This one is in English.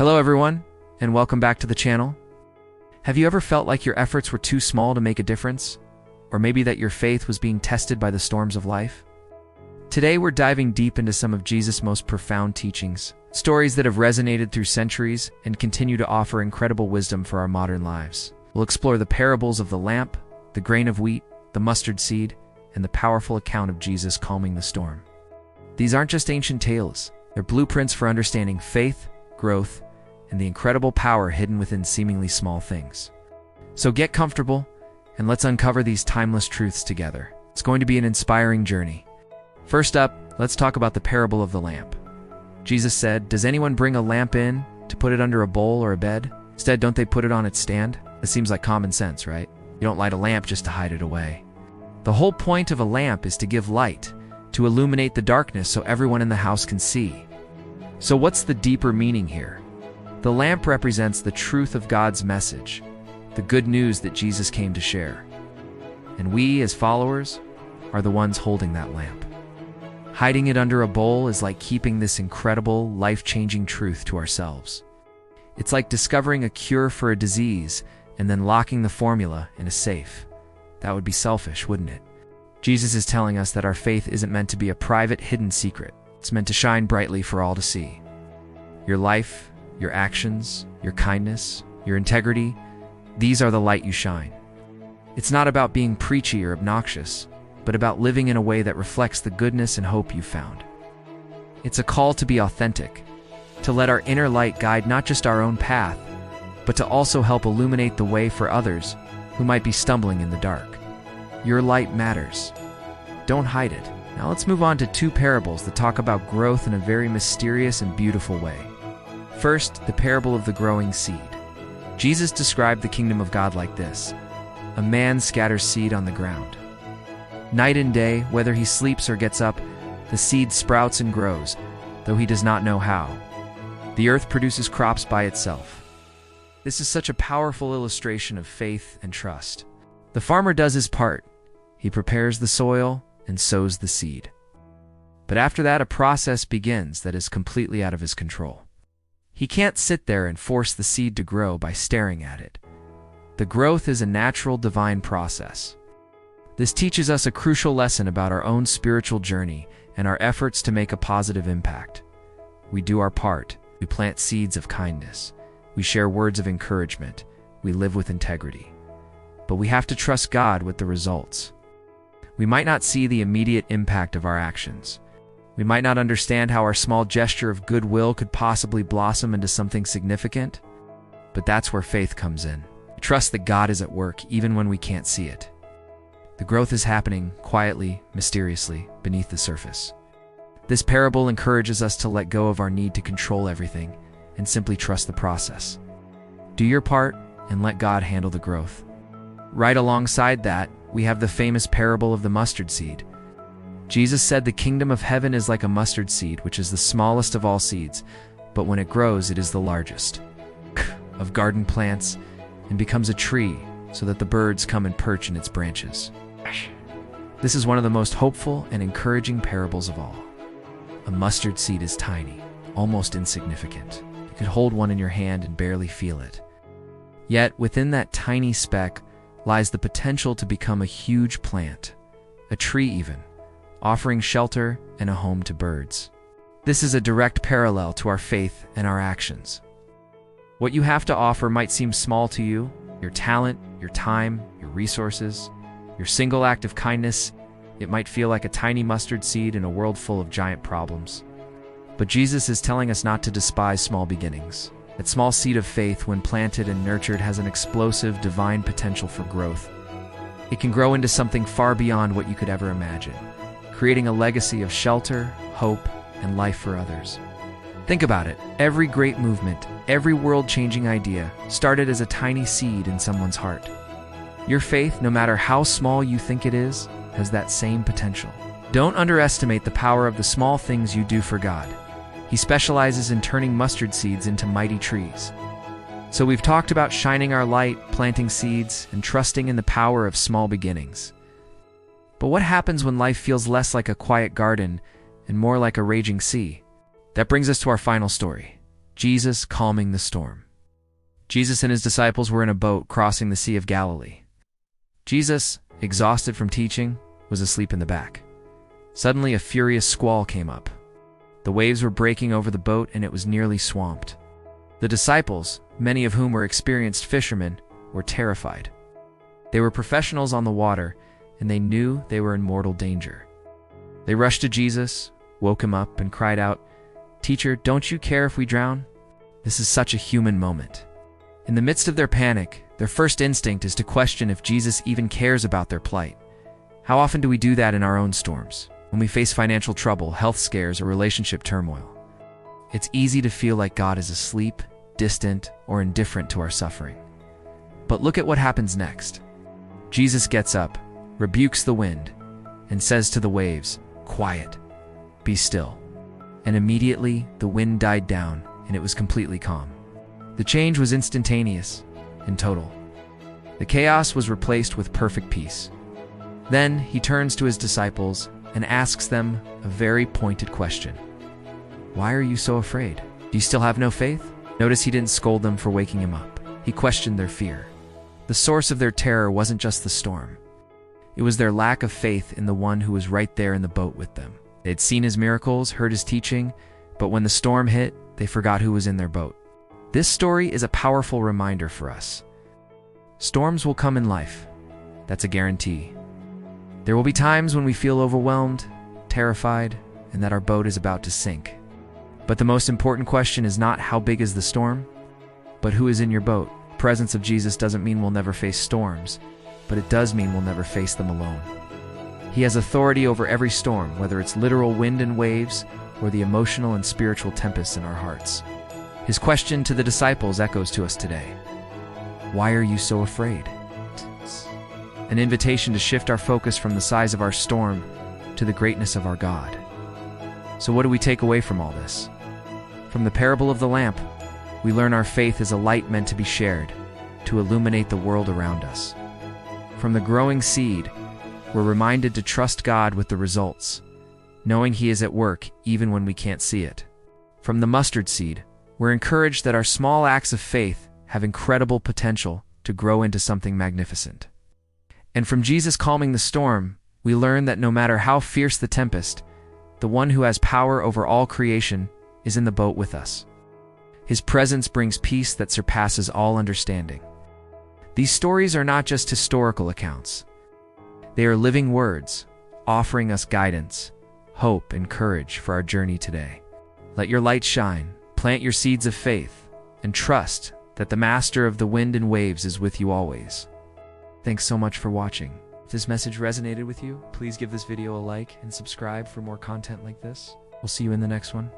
Hello everyone, and welcome back to the channel. Have you ever felt like your efforts were too small to make a difference? Or maybe that your faith was being tested by the storms of life? Today we're diving deep into some of Jesus' most profound teachings, stories that have resonated through centuries and continue to offer incredible wisdom for our modern lives. We'll explore the parables of the lamp, the grain of wheat, the mustard seed, and the powerful account of Jesus calming the storm. These aren't just ancient tales, they're blueprints for understanding faith, growth, and the incredible power hidden within seemingly small things. So get comfortable, and let's uncover these timeless truths together. It's going to be an inspiring journey. First up, let's talk about the parable of the lamp. Jesus said, "Does anyone bring a lamp in to put it under a bowl or a bed? Instead, don't they put it on its stand?" This seems like common sense, right? You don't light a lamp just to hide it away. The whole point of a lamp is to give light, to illuminate the darkness so everyone in the house can see. So what's the deeper meaning here? The lamp represents the truth of God's message, the good news that Jesus came to share. And we, as followers, are the ones holding that lamp. Hiding it under a bowl is like keeping this incredible, life-changing truth to ourselves. It's like discovering a cure for a disease and then locking the formula in a safe. That would be selfish, wouldn't it? Jesus is telling us that our faith isn't meant to be a private, hidden secret. It's meant to shine brightly for all to see. Your life, your actions, your kindness, your integrity, these are the light you shine. It's not about being preachy or obnoxious, but about living in a way that reflects the goodness and hope you found. It's a call to be authentic, to let our inner light guide not just our own path, but to also help illuminate the way for others who might be stumbling in the dark. Your light matters. Don't hide it. Now let's move on to two parables that talk about growth in a very mysterious and beautiful way. First, the parable of the growing seed. Jesus described the kingdom of God like this: a man scatters seed on the ground. Night and day, whether he sleeps or gets up, the seed sprouts and grows, though he does not know how. The earth produces crops by itself. This is such a powerful illustration of faith and trust. The farmer does his part. He prepares the soil and sows the seed. But after that, a process begins that is completely out of his control. He can't sit there and force the seed to grow by staring at it. The growth is a natural, divine process. This teaches us a crucial lesson about our own spiritual journey and our efforts to make a positive impact. We do our part. We plant seeds of kindness. We share words of encouragement. We live with integrity. But we have to trust God with the results. We might not see the immediate impact of our actions. We might not understand how our small gesture of goodwill could possibly blossom into something significant, but that's where faith comes in. We trust that God is at work even when we can't see it. The growth is happening quietly, mysteriously, beneath the surface. This parable encourages us to let go of our need to control everything and simply trust the process. Do your part and let God handle the growth. Right alongside that, we have the famous parable of the mustard seed. Jesus said the kingdom of heaven is like a mustard seed, which is the smallest of all seeds, but when it grows, it is the largest of garden plants and becomes a tree so that the birds come and perch in its branches. This is one of the most hopeful and encouraging parables of all. A mustard seed is tiny, almost insignificant. You could hold one in your hand and barely feel it. Yet within that tiny speck lies the potential to become a huge plant, a tree even, offering shelter and a home to birds. This is a direct parallel to our faith and our actions. What you have to offer might seem small to you: your talent, your time, your resources, your single act of kindness. It might feel like a tiny mustard seed in a world full of giant problems. But Jesus is telling us not to despise small beginnings. That small seed of faith, when planted and nurtured, has an explosive, divine potential for growth. It can grow into something far beyond what you could ever imagine, creating a legacy of shelter, hope, and life for others. Think about it. Every great movement, every world-changing idea started as a tiny seed in someone's heart. Your faith, no matter how small you think it is, has that same potential. Don't underestimate the power of the small things you do for God. He specializes in turning mustard seeds into mighty trees. So we've talked about shining our light, planting seeds, and trusting in the power of small beginnings. But what happens when life feels less like a quiet garden and more like a raging sea? That brings us to our final story. Jesus calming the storm. Jesus and his disciples were in a boat crossing the Sea of Galilee. Jesus, exhausted from teaching, was asleep in the back. Suddenly, a furious squall came up. The waves were breaking over the boat and it was nearly swamped. The disciples, many of whom were experienced fishermen, were terrified. They were professionals on the water, and they knew they were in mortal danger. They rushed to Jesus, woke him up, and cried out, "Teacher, don't you care if we drown?" This is such a human moment. In the midst of their panic, their first instinct is to question if Jesus even cares about their plight. How often do we do that in our own storms, when we face financial trouble, health scares, or relationship turmoil? It's easy to feel like God is asleep, distant, or indifferent to our suffering. But look at what happens next. Jesus gets up, rebukes the wind, and says to the waves, "Quiet, be still." And immediately the wind died down and it was completely calm. The change was instantaneous and total. The chaos was replaced with perfect peace. Then he turns to his disciples and asks them a very pointed question. "Why are you so afraid? Do you still have no faith?" Notice he didn't scold them for waking him up. He questioned their fear. The source of their terror wasn't just the storm. It was their lack of faith in the one who was right there in the boat with them. They had seen his miracles, heard his teaching, but when the storm hit, they forgot who was in their boat. This story is a powerful reminder for us. Storms will come in life. That's a guarantee. There will be times when we feel overwhelmed, terrified, and that our boat is about to sink. But the most important question is not how big is the storm, but who is in your boat. The presence of Jesus doesn't mean we'll never face storms, but it does mean we'll never face them alone. He has authority over every storm, whether it's literal wind and waves or the emotional and spiritual tempests in our hearts. His question to the disciples echoes to us today. Why are you so afraid? An invitation to shift our focus from the size of our storm to the greatness of our God. So what do we take away from all this? From the parable of the lamp, we learn our faith is a light meant to be shared, to illuminate the world around us. From the growing seed, we're reminded to trust God with the results, knowing He is at work even when we can't see it. From the mustard seed, we're encouraged that our small acts of faith have incredible potential to grow into something magnificent. And from Jesus calming the storm, we learn that no matter how fierce the tempest, the one who has power over all creation is in the boat with us. His presence brings peace that surpasses all understanding. These stories are not just historical accounts. They are living words, offering us guidance, hope, and courage for our journey today. Let your light shine, plant your seeds of faith, and trust that the Master of the wind and waves is with you always. Thanks so much for watching. If this message resonated with you, please give this video a like and subscribe for more content like this. We'll see you in the next one.